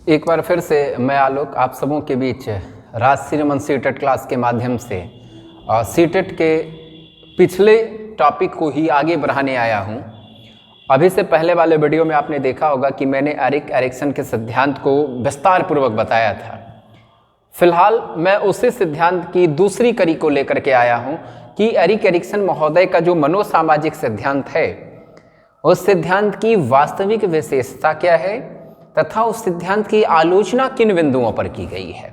एक बार फिर से मैं आलोक आप सबों के बीच राजश्री रमन सीटेट क्लास के माध्यम से सीटेट के पिछले टॉपिक को ही आगे बढ़ाने आया हूं। अभी से पहले वाले वीडियो में आपने देखा होगा कि मैंने एरिक एरिक्सन के सिद्धांत को विस्तार पूर्वक बताया था। फिलहाल मैं उसी सिद्धांत की दूसरी कड़ी को लेकर के आया हूं कि एरिक एरिक्सन महोदय का जो मनोसामाजिक सिद्धांत है उस सिद्धांत की वास्तविक विशेषता क्या है तथा उस सिद्धांत की आलोचना किन बिंदुओं पर की गई है।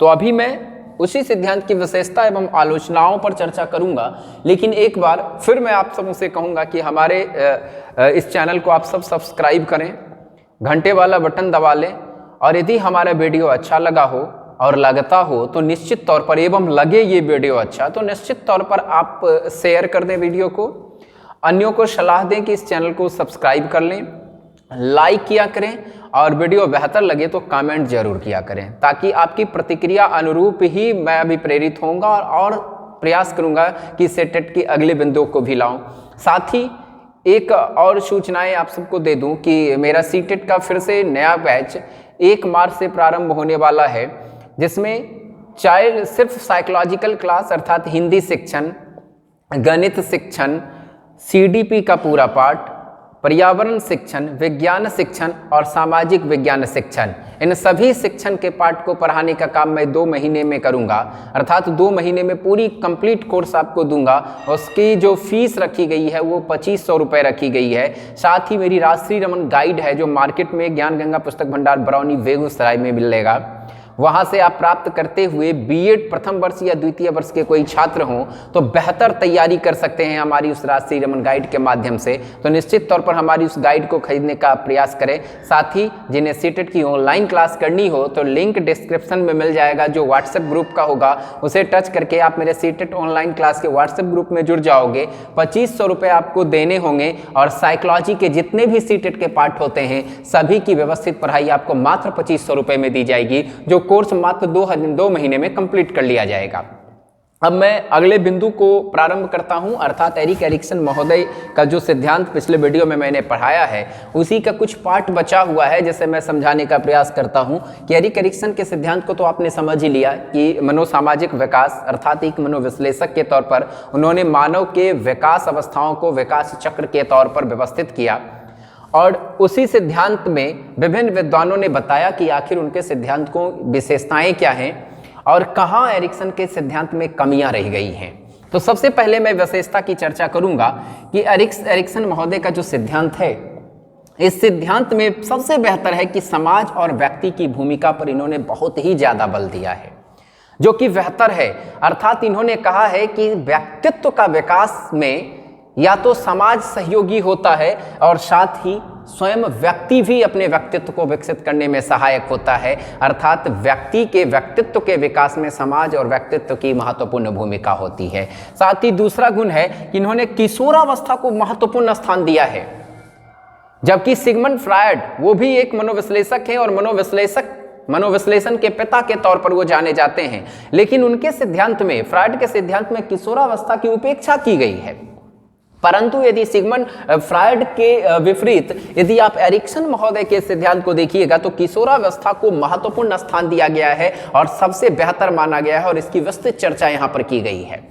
तो अभी मैं उसी सिद्धांत की विशेषता एवं आलोचनाओं पर चर्चा करूंगा, लेकिन एक बार फिर मैं आप सबों से कहूंगा कि हमारे इस चैनल को आप सब सब्सक्राइब करें, घंटे वाला बटन दबा लें और यदि हमारा वीडियो अच्छा लगा हो और लगता हो तो निश्चित तौर पर एवं लगे ये वीडियो अच्छा तो निश्चित तौर पर आप शेयर कर दें वीडियो को, अन्यों को सलाह दें कि इस चैनल को सब्सक्राइब कर लें, लाइक किया करें और वीडियो बेहतर लगे तो कमेंट जरूर किया करें, ताकि आपकी प्रतिक्रिया अनुरूप ही मैं अभी प्रेरित होऊंगा और प्रयास करूंगा कि सीटेट की अगले बिंदुओं को भी लाऊं। साथ ही एक और सूचनाएं आप सबको दे दूं कि मेरा सीटेट का फिर से नया बैच 1 मार्च से प्रारंभ होने वाला है, जिसमें चाहे सिर्फ साइकोलॉजिकल क्लास अर्थात हिंदी शिक्षण, गणित शिक्षण, सीडीपी का पूरा पाठ, पर्यावरण शिक्षण, विज्ञान शिक्षण और सामाजिक विज्ञान शिक्षण, इन सभी शिक्षण के पाठ को पढ़ाने का काम मैं 2 महीने में करूंगा। अर्थात 2 महीने में पूरी कंप्लीट कोर्स आपको दूंगा। उसकी जो फीस रखी गई है वो 2500 रुपये रखी गई है। साथ ही मेरी राजश्री रमन गाइड है जो मार्केट में ज्ञान गंगा पुस्तक भंडार बरौनी बेगूसराय में मिलेगा। वहाँ से आप प्राप्त करते हुए बीएड प्रथम वर्ष या द्वितीय वर्ष के कोई छात्र हों तो बेहतर तैयारी कर सकते हैं हमारी उस राजश्री रमन गाइड के माध्यम से। तो निश्चित तौर पर हमारी उस गाइड को खरीदने का प्रयास करें। साथ ही जिन्हें सीटेट की ऑनलाइन क्लास करनी हो तो लिंक डिस्क्रिप्शन में मिल जाएगा, जो व्हाट्सएप ग्रुप का होगा उसे टच करके आप मेरे सीटेट ऑनलाइन क्लास के व्हाट्सएप ग्रुप में जुड़ जाओगे। 2500 रुपये आपको देने होंगे और साइकोलॉजी के जितने भी सीटेट के पाठ होते हैं सभी की व्यवस्थित पढ़ाई आपको मात्र 2500 रुपये में दी जाएगी, जो कोर्स मात्र 2 महीने में कंप्लीट कर लिया जाएगा। अब मैं अगले बिंदु को प्रारंभ करता हूं, अर्थात एरिक एरिक्सन महोदय का जो सिद्धांत पिछले वीडियो में मैंने पढ़ाया है उसी का कुछ पार्ट बचा हुआ है, जिसे मैं समझाने का प्रयास करता हूं कि एरिक एरिक्सन के सिद्धांत को तो आपने समझ ही लिया कि मनोसामाजिक विकास अर्थात एक मनोविश्लेषक के तौर पर उन्होंने मानव के विकास अवस्थाओं को विकास चक्र के तौर पर व्यवस्थित किया। और उसी सिद्धांत में विभिन्न विद्वानों ने बताया कि आखिर उनके सिद्धांत को विशेषताएं क्या हैं और कहाँ एरिक्सन के सिद्धांत में कमियां रह गई हैं। तो सबसे पहले मैं विशेषता की चर्चा करूंगा कि एरिक्सन महोदय का जो सिद्धांत है, इस सिद्धांत में सबसे बेहतर है कि समाज और व्यक्ति की भूमिका पर इन्होंने बहुत ही ज्यादा बल दिया है, जो कि बेहतर है। अर्थात इन्होंने कहा है कि व्यक्तित्व का विकास में या तो समाज सहयोगी होता है और साथ ही स्वयं व्यक्ति भी अपने व्यक्तित्व को विकसित करने में सहायक होता है। अर्थात व्यक्ति के व्यक्तित्व के विकास में समाज और व्यक्तित्व की महत्वपूर्ण भूमिका होती है। साथ ही दूसरा गुण है कि इन्होंने किशोरावस्था को महत्वपूर्ण स्थान दिया है, जबकि सिगमंड फ्रायड वो भी एक मनोविश्लेषक है और मनोविश्लेषण के पिता के तौर पर वो जाने जाते हैं, लेकिन उनके सिद्धांत में, फ्रायड के सिद्धांत में किशोरावस्था की उपेक्षा की गई है। परंतु यदि सिगमंड फ्रायड के विपरीत यदि आप एरिक्सन महोदय के सिद्धांत को देखिएगा तो किशोरावस्था को महत्वपूर्ण स्थान दिया गया है और सबसे बेहतर माना गया है और इसकी विस्तृत चर्चा यहाँ पर की गई है।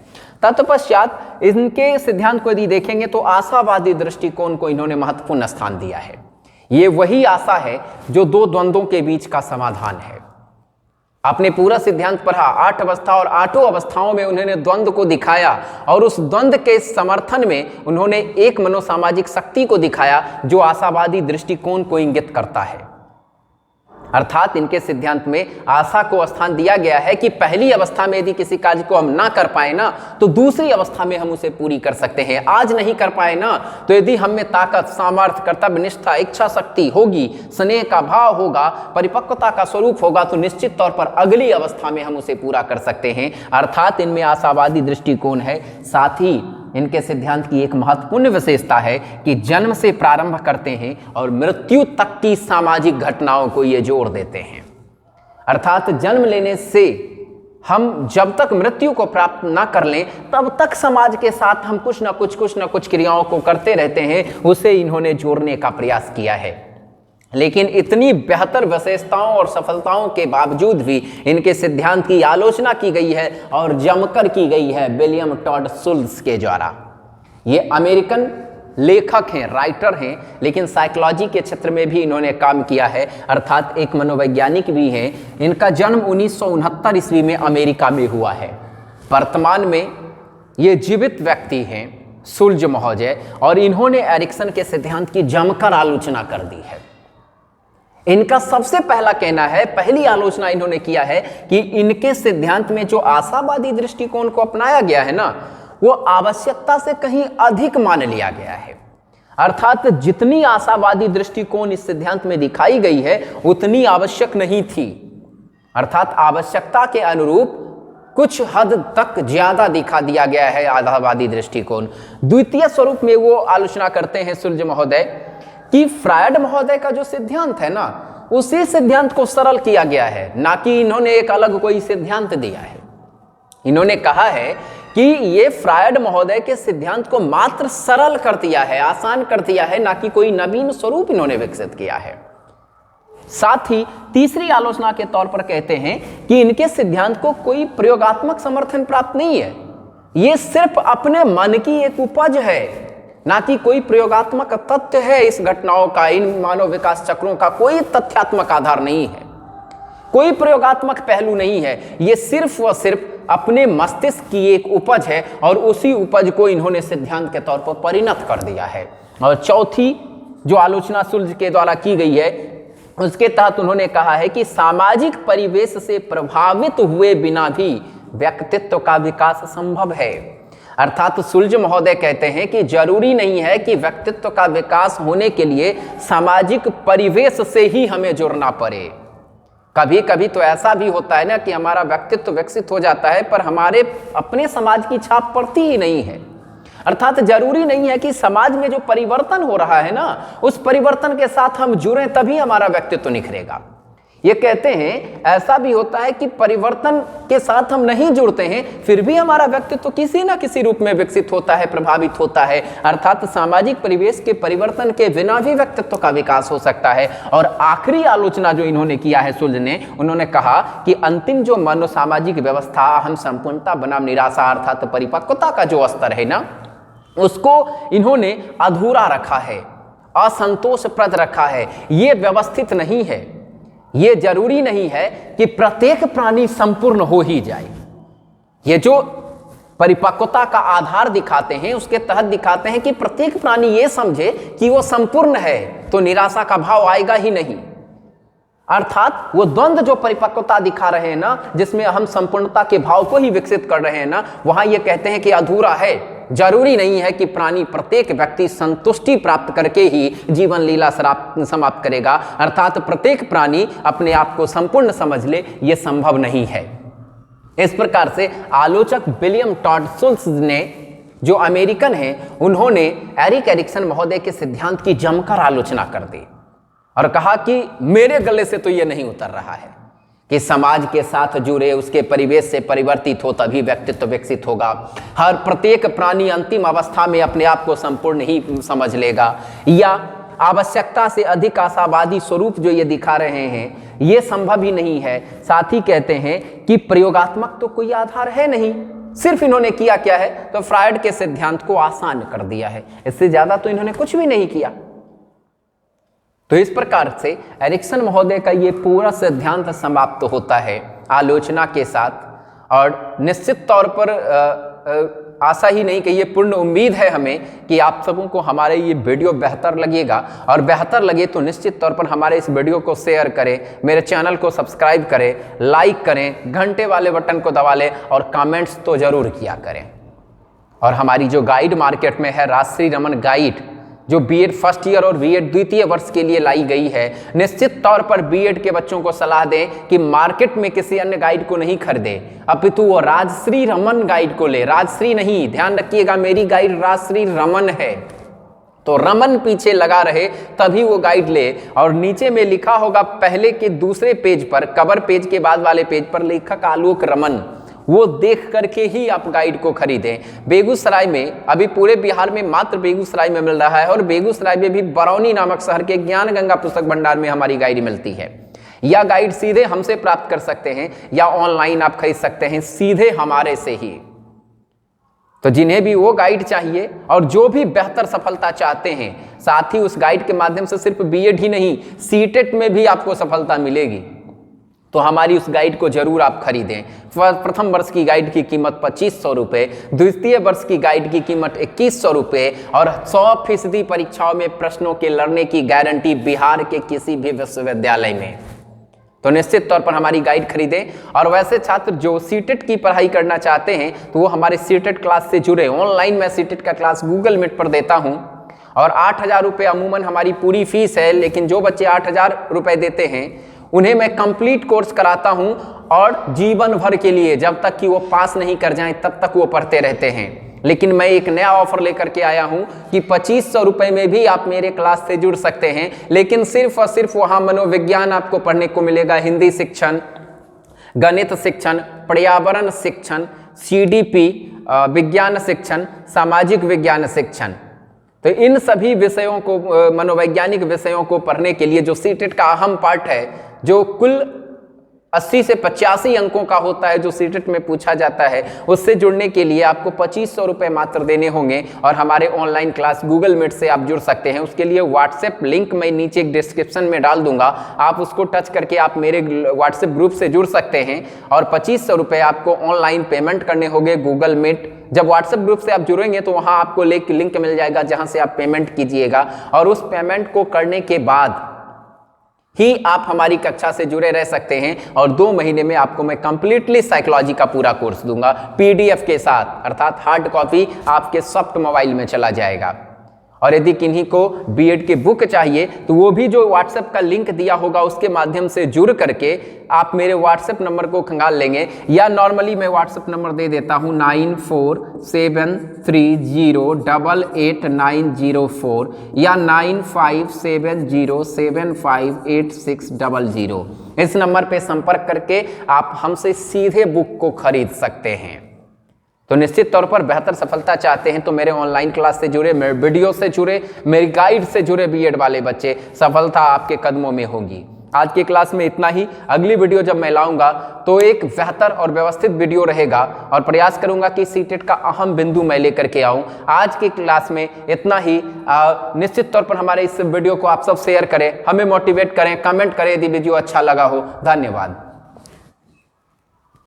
तत्पश्चात इनके सिद्धांत को यदि देखेंगे तो आशावादी दृष्टिकोण को इन्होंने महत्वपूर्ण स्थान दिया है। ये वही आशा है जो 2 द्वंद्वों के बीच का समाधान है। आपने पूरा सिद्धांत पढ़ा, 8 अवस्था और 8 अवस्थाओं में उन्होंने द्वंद्व को दिखाया और उस द्वंद्व के समर्थन में उन्होंने एक मनोसामाजिक शक्ति को दिखाया जो आशावादी दृष्टिकोण को इंगित करता है। अर्थात इनके सिद्धांत में आशा को स्थान दिया गया है कि पहली अवस्था में यदि किसी कार्य को हम ना कर पाए ना तो दूसरी अवस्था में हम उसे पूरी कर सकते हैं। आज नहीं कर पाए ना तो यदि हम में ताकत, सामर्थ्य, कर्तव्य निष्ठा, इच्छा शक्ति होगी, स्नेह का भाव होगा, परिपक्वता का स्वरूप होगा तो निश्चित तौर पर अगली अवस्था में हम उसे पूरा कर सकते हैं। अर्थात इनमें आशावादी दृष्टिकोण है। साथ ही इनके सिद्धांत की एक महत्वपूर्ण विशेषता है कि जन्म से प्रारंभ करते हैं और मृत्यु तक की सामाजिक घटनाओं को ये जोड़ देते हैं। अर्थात जन्म लेने से हम जब तक मृत्यु को प्राप्त ना कर लें तब तक समाज के साथ हम कुछ ना कुछ क्रियाओं को करते रहते हैं, उसे इन्होंने जोड़ने का प्रयास किया है। लेकिन इतनी बेहतर विशेषताओं और सफलताओं के बावजूद भी इनके सिद्धांत की आलोचना की गई है और जमकर की गई है विलियम टॉड शुल्ट्ज के द्वारा। ये अमेरिकन लेखक हैं, राइटर हैं, लेकिन साइकोलॉजी के क्षेत्र में भी इन्होंने काम किया है, अर्थात एक मनोवैज्ञानिक भी हैं। इनका जन्म 1969 ईस्वी में अमेरिका में हुआ है। वर्तमान में ये जीवित व्यक्ति हैं शुल्ट्ज महोदय, और इन्होंने एरिक्सन के सिद्धांत की जमकर आलोचना कर दी है। इनका सबसे पहला कहना है, पहली आलोचना इन्होंने किया है कि इनके सिद्धांत में जो आशावादी दृष्टिकोण को अपनाया गया है ना, वो आवश्यकता से कहीं अधिक मान लिया गया है। अर्थात जितनी आशावादी दृष्टिकोण इस सिद्धांत में दिखाई गई है उतनी आवश्यक नहीं थी। अर्थात आवश्यकता के अनुरूप कुछ हद तक ज्यादा दिखा दिया गया है आशावादी दृष्टिकोण। द्वितीय स्वरूप में वो आलोचना करते हैं शुल्ट्ज महोदय कि फ्रायड महोदय का जो सिद्धांत है ना, उसी सिद्धांत को सरल किया गया है, ना कि इन्होंने एक अलग कोई सिद्धांत दिया है। इन्होंने कहा है कि ये फ्रायड महोदय के सिद्धांत को मात्र सरल कर दिया है, आसान कर दिया है, ना कि कोई नवीन स्वरूप इन्होंने विकसित किया है। साथ ही तीसरी आलोचना के तौर पर कहते हैं कि इनके सिद्धांत को कोई प्रयोगात्मक समर्थन प्राप्त नहीं है, ये सिर्फ अपने मन की एक उपज है, ना कि कोई प्रयोगात्मक तथ्य है। इस घटनाओं का, इन मानव विकास चक्रों का कोई तथ्यात्मक आधार नहीं है, कोई प्रयोगात्मक पहलू नहीं है, ये सिर्फ व सिर्फ अपने मस्तिष्क की एक उपज है और उसी उपज को इन्होंने सिद्धांत के तौर पर परिणत कर दिया है। और चौथी जो आलोचना शुल्ट्ज के द्वारा की गई है, उसके तहत उन्होंने कहा है कि सामाजिक परिवेश से प्रभावित हुए बिना भी व्यक्तित्व का विकास संभव है। अर्थात शुल्ट्ज महोदय कहते हैं कि जरूरी नहीं है कि व्यक्तित्व का विकास होने के लिए सामाजिक परिवेश से ही हमें जुड़ना पड़े। कभी कभी तो ऐसा भी होता है ना कि हमारा व्यक्तित्व विकसित हो जाता है पर हमारे अपने समाज की छाप पड़ती ही नहीं है। अर्थात जरूरी नहीं है कि समाज में जो परिवर्तन हो रहा है ना, उस परिवर्तन के साथ हम जुड़ें तभी हमारा व्यक्तित्व निखरेगा। ये कहते हैं ऐसा भी होता है कि परिवर्तन के साथ हम नहीं जुड़ते हैं फिर भी हमारा व्यक्तित्व किसी ना किसी रूप में विकसित होता है, प्रभावित होता है। अर्थात सामाजिक परिवेश के परिवर्तन के बिना भी व्यक्तित्व का विकास हो सकता है। और आखिरी आलोचना जो इन्होंने किया है शुल्ट्ज ने, उन्होंने कहा कि अंतिम जो मनोसामाजिक व्यवस्था हम संपूर्णता बनाम निराशा अर्थात परिपक्वता का जो स्तर है ना, उसको इन्होंने अधूरा रखा है, असंतोषप्रद रखा है, ये व्यवस्थित नहीं है। ये जरूरी नहीं है कि प्रत्येक प्राणी संपूर्ण हो ही जाए। ये जो परिपक्वता का आधार दिखाते हैं उसके तहत दिखाते हैं कि प्रत्येक प्राणी ये समझे कि वो संपूर्ण है तो निराशा का भाव आएगा ही नहीं। अर्थात वो द्वंद्व जो परिपक्वता दिखा रहे हैं ना, जिसमें हम संपूर्णता के भाव को ही विकसित कर रहे हैं ना, वहां ये कहते हैं कि अधूरा है। जरूरी नहीं है कि प्राणी, प्रत्येक व्यक्ति संतुष्टि प्राप्त करके ही जीवन लीला समाप्त करेगा। अर्थात प्रत्येक प्राणी अपने आप को संपूर्ण समझ ले, यह संभव नहीं है। इस प्रकार से आलोचक विलियम टॉड शुल्ट्ज ने, जो अमेरिकन हैं, उन्होंने एरिक एरिक्सन महोदय के सिद्धांत की जमकर आलोचना कर दी और कहा कि मेरे गले से तो यह नहीं उतर रहा है कि समाज के साथ जुड़े, उसके परिवेश से परिवर्तित हो तभी व्यक्तित्व विकसित होगा। हर प्रत्येक प्राणी अंतिम अवस्था में अपने आप को संपूर्ण ही समझ लेगा, या आवश्यकता से अधिक आशावादी स्वरूप जो ये दिखा रहे हैं ये संभव ही नहीं है। साथ ही कहते हैं कि प्रयोगात्मक तो कोई आधार है नहीं, सिर्फ इन्होंने किया क्या है तो फ्रायड के सिद्धांत को आसान कर दिया है, इससे ज्यादा तो इन्होंने कुछ भी नहीं किया। तो इस प्रकार से एरिक्सन महोदय का ये पूरा सिद्धांत समाप्त होता है आलोचना के साथ। और निश्चित तौर पर आशा ही नहीं कि ये पूर्ण उम्मीद है हमें कि आप सबों को हमारे ये वीडियो बेहतर लगेगा, और बेहतर लगे तो निश्चित तौर पर हमारे इस वीडियो को शेयर करें, मेरे चैनल को सब्सक्राइब करें, लाइक करें, घंटे वाले बटन को दबा लें और कमेंट्स तो ज़रूर किया करें। और हमारी जो गाइड मार्केट में है, राजश्री रमन गाइड, जो बीएड फर्स्ट ईयर और बीएड द्वितीय वर्ष के लिए लाई गई है, निश्चित तौर पर बीएड के बच्चों को सलाह दें कि मार्केट में किसी अन्य गाइड को नहीं खरीदे, अपितु वो राजश्री रमन गाइड को ले। राजश्री नहीं, ध्यान रखिएगा, मेरी गाइड राजश्री रमन है, तो रमन पीछे लगा रहे तभी वो गाइड ले। और नीचे में लिखा होगा पहले के दूसरे पेज पर, कवर पेज के बाद वाले पेज पर, लेखक आलोक रमन, वो देख करके ही आप गाइड को खरीदें। बेगूसराय में, अभी पूरे बिहार में मात्र बेगूसराय में मिल रहा है, और बेगूसराय में भी बरौनी नामक शहर के ज्ञान गंगा पुस्तक भंडार में हमारी गाइड मिलती है। या गाइड सीधे हमसे प्राप्त कर सकते हैं या ऑनलाइन आप खरीद सकते हैं सीधे हमारे से ही। तो जिन्हें भी वो गाइड चाहिए और जो भी बेहतर सफलता चाहते हैं, साथ ही उस गाइड के माध्यम से सिर्फ बीएड ही नहीं, सीटेट में भी आपको सफलता मिलेगी, तो हमारी उस गाइड को जरूर आप खरीदें। प्रथम वर्ष की गाइड की कीमत 2500 रुपये, द्वितीय वर्ष की गाइड की कीमत 2100 रुपये, और 100% परीक्षाओं में प्रश्नों के लड़ने की गारंटी बिहार के किसी भी विश्वविद्यालय में। तो निश्चित तौर पर हमारी गाइड खरीदें। और वैसे छात्र जो सीटेट की पढ़ाई करना चाहते हैं तो वो हमारे सीटेट क्लास से जुड़े। ऑनलाइन मैं सीटेट का क्लास गूगल मीट पर देता हूं, और 8000 रुपये अमूमन हमारी पूरी फीस है। लेकिन जो बच्चे 8000 रुपये देते हैं उन्हें मैं कंप्लीट कोर्स कराता हूं, और जीवन भर के लिए, जब तक कि वो पास नहीं कर जाएं तब तक वो पढ़ते रहते हैं। लेकिन मैं एक नया ऑफर लेकर के आया हूं कि 2500 रुपये में भी आप मेरे क्लास से जुड़ सकते हैं। लेकिन सिर्फ और सिर्फ वहां मनोविज्ञान आपको पढ़ने को मिलेगा, हिंदी शिक्षण, गणित शिक्षण, पर्यावरण शिक्षण, सीडीपी विज्ञान शिक्षण, सामाजिक विज्ञान शिक्षण। तो इन सभी विषयों को, मनोवैज्ञानिक विषयों को पढ़ने के लिए जो सीटेट का अहम पार्ट है, जो कुल 80 से 85 अंकों का होता है, जो सीटेट में पूछा जाता है, उससे जुड़ने के लिए आपको 2500 रुपये मात्र देने होंगे। और हमारे ऑनलाइन क्लास गूगल मीट से आप जुड़ सकते हैं। उसके लिए व्हाट्सएप लिंक मैं नीचे एक डिस्क्रिप्शन में डाल दूंगा, आप उसको टच करके आप मेरे व्हाट्सएप ग्रुप से जुड़ सकते हैं। और 2500 रुपये आपको ऑनलाइन पेमेंट करने होंगे गूगल मीट। जब व्हाट्सएप ग्रुप से आप जुड़ेंगे तो वहाँ आपको लिंक मिल जाएगा जहाँ से आप पेमेंट कीजिएगा, और उस पेमेंट को करने के बाद ही आप हमारी कक्षा से जुड़े रह सकते हैं। और 2 महीने में आपको मैं कंप्लीटली साइकोलॉजी का पूरा कोर्स दूंगा पीडीएफ के साथ, अर्थात हार्ड कॉपी आपके सॉफ्ट मोबाइल में चला जाएगा। और यदि किन्हीं को बीएड की बुक चाहिए तो वो भी जो व्हाट्सएप का लिंक दिया होगा उसके माध्यम से जुड़ करके आप मेरे व्हाट्सएप नंबर को खंगाल लेंगे, या नॉर्मली मैं व्हाट्सएप नंबर दे देता हूँ 9473088904 या 9570758600। इस नंबर पे संपर्क करके आप हमसे सीधे बुक को खरीद सकते हैं। तो निश्चित तौर पर बेहतर सफलता चाहते हैं तो मेरे ऑनलाइन क्लास से जुड़े, मेरे वीडियो से जुड़े, मेरी गाइड से जुड़े बीएड वाले बच्चे, सफलता आपके कदमों में होगी। आज की क्लास में इतना ही। अगली वीडियो जब मैं लाऊंगा तो एक बेहतर और व्यवस्थित वीडियो रहेगा, और प्रयास करूंगा कि सीटेट का अहम बिंदु मैं लेकर के आऊं। आज की क्लास में इतना ही। निश्चित तौर पर हमारे इस वीडियो को आप सब शेयर करें, हमें मोटिवेट करें, कमेंट करें यदि वीडियो अच्छा लगा हो। धन्यवाद।